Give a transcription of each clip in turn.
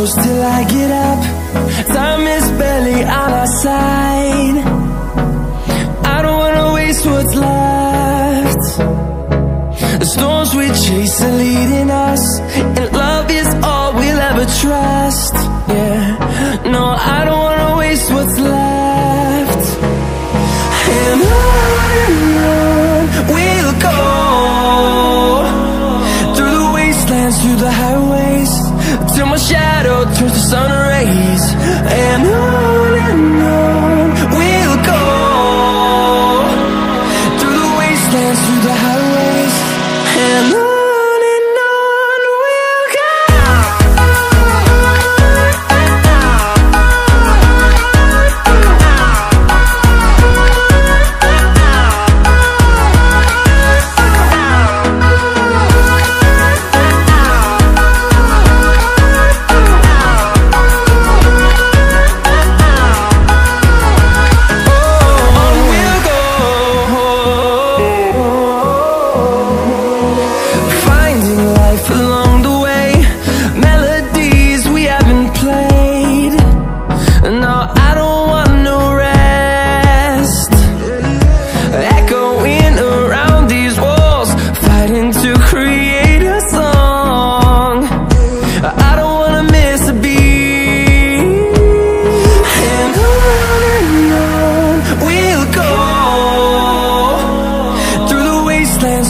close till I get up. Time is barely on our side. I don't wanna waste what's left. The storms we chase are leading us, and love is all we'll ever trust. Yeah, no, I don't wanna waste what's left. And on we'll go, through the wastelands, through the highways, till my shadow turns to sun rays. And on we'll go, through the wastelands, through the highways, and on we'll go.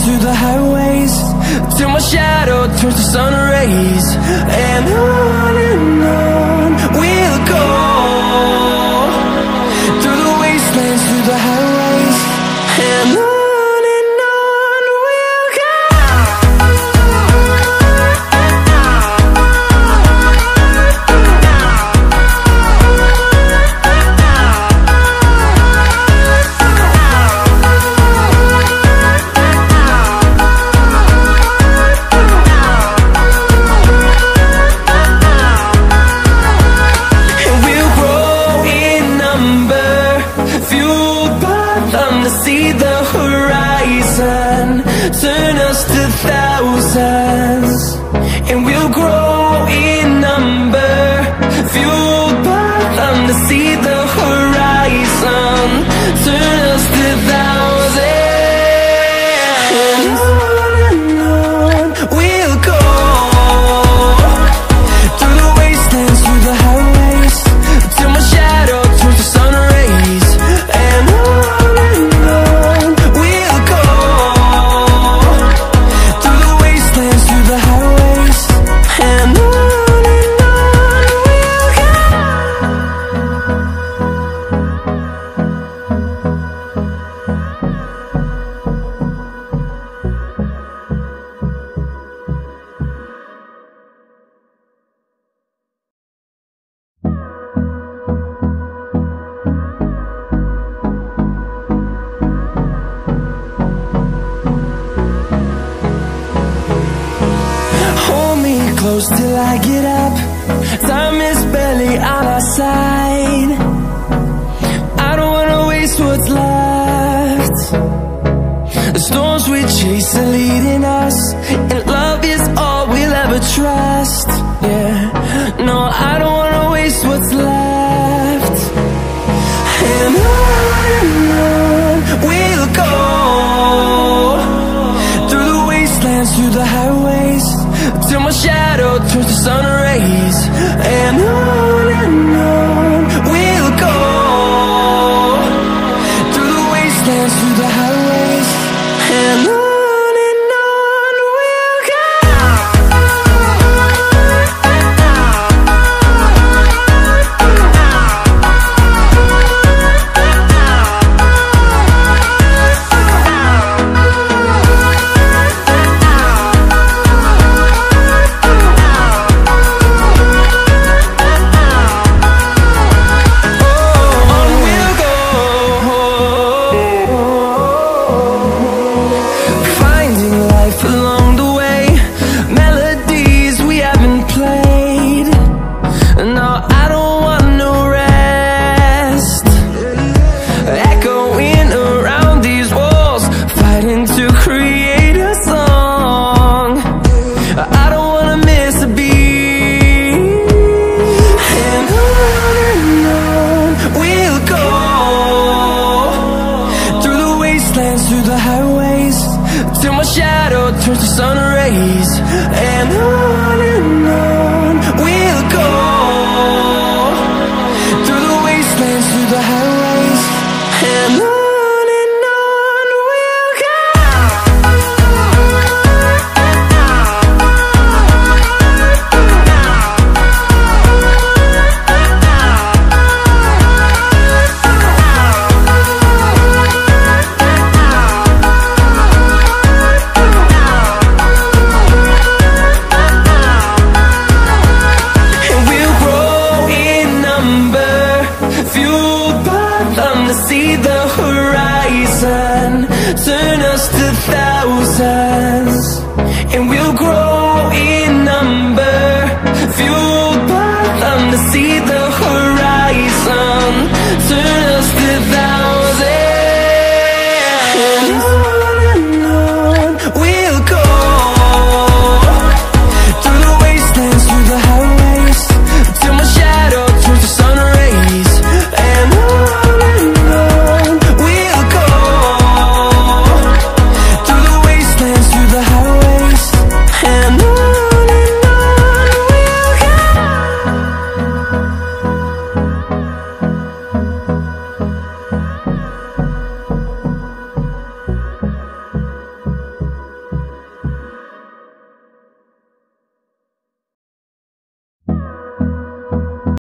Through the highways, till my shadow turns to sun rays. And on we'll go, through the wastelands, through the highways, and on we'll go. See the horizon, turn us to thousands, and we'll grow in number, fueled by them. To see the horizon, turn us to thousands, and on we'll go, through the wastelands, through the highways, till my shadow turns to sun rays. And close till I get up. Time is barely on our side. I don't wanna waste what's left. The storms we chase are leading us, and love is all we'll ever trust. Yeah, no, I don't wanna waste what's left. And on we'll go, through the wastelands, through the highways, till my shadow turns to sun rays. And on we'll go, through the wastelands, through the highways, and on we'll go. towards the sun rays. And on we'll go, through the wastelands, through the highways. And on we'll go. See the horizon, turn us to thousands, and we'll grow in number, fueled by them to see the